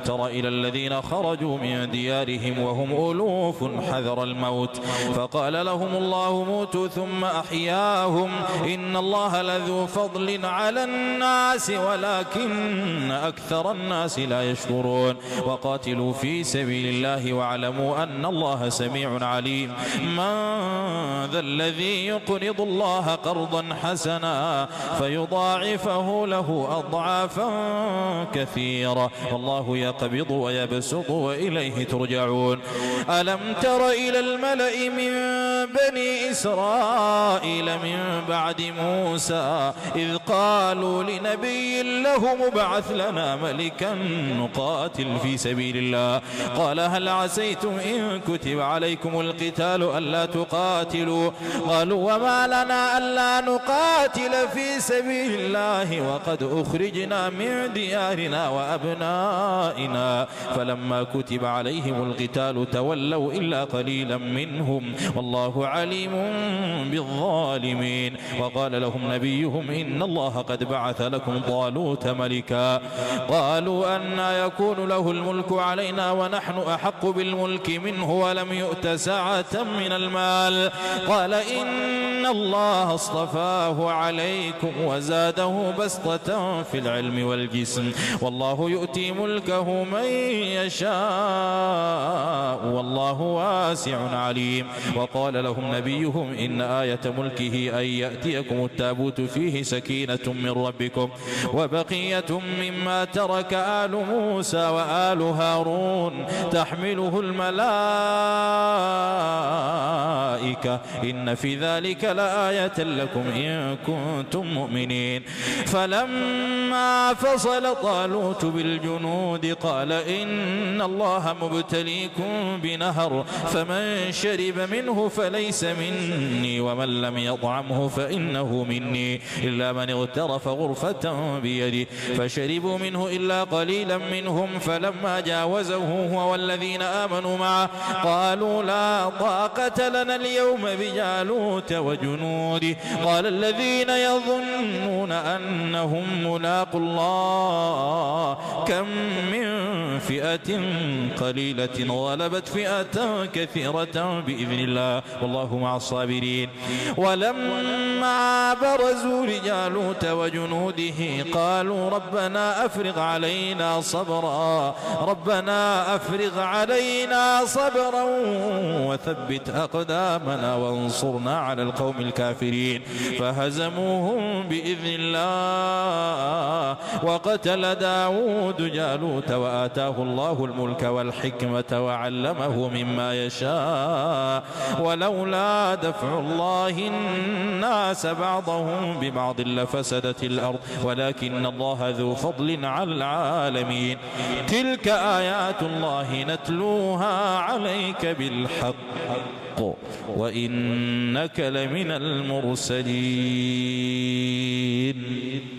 تر إلى الذين خرجوا من ديارهم وهم ألوف حذر الموت فقال لهم الله موتوا ثم أحياهم إن الله لذو فضل على الناس ولكن أكثر الناس لا يشكرون وقاتلوا في سبيل الله واعلموا أن الله سميع عليم من ذا الذي يقرض الله قرضا حسنا فيضاعفه له أضعافا كثيرة والله يقبض ويبسط وإليه ترجعون ألم تر إلى الملأ من بني إسرائيل من بعد موسى إذ قالوا لنبي له مبعث لنا ملكا نقاتل في سبيل الله قال هل عسيتم إن كتب عليكم القتال ألا تقاتلوا قالوا وما لنا ألا نقاتل في سبيل الله وقد أخرجنا من ديارنا وأبنائنا فلما كتب عليهم القتال تولوا إلا قليلا منهم والله عليم بالظالمين وقال لهم نبيهم إن الله قد بعث لكم طالوت ملكا قالوا أنى يكون له الملك علينا ونحن أحق بالملك منه ولم يؤت سعة من المال قال إن الله اصطفاه عليكم وزاده بسطة في العلم والجسم والله يؤتي ملكه من يشاء والله واسع عليم وقال لهم نبيهم إن آية ملكه أن يأتيكم التابوت فيه سكينة من ربكم وبقية مما ترك آل موسى وآل هارون تحمله الملائكة إن في ذلك لآية لكم إن كنتم مؤمنين فلما فصل طالوت بالجنود قال إن الله مبتليكم بنهر فمن شرب منه فليس مني ومن لم يطعمه فإنه مني إلا من اغترف غرفة بيده فشربوا منه إلا قليلا منهم فلما جاوزه هو والذين آمنوا معه قالوا لا طاقة لنا اليوم بجالوت وجنوده قال الذين يظنون أنهم ملاقوا الله كم من فئة قليلة غلبت فئة كثيرة بإذن الله والله مع الصابرين ولما برزوا لجالوت وجنوده قالوا ربنا أفرغ علينا صبرا وثبت أقدامنا وانصرنا على القوم الكافرين فهزموهم بإذن الله وقتل داود جالوت وآتاه الله الملك والحكمة وعلمه مما يشاء ولولا دفع الله الناس بعضهم ببعض لفسدت الأرض ولكن الله ذو فضل على العالمين تلك آيات الله نتلوها عليك بالحق وإنك لمن المرسلين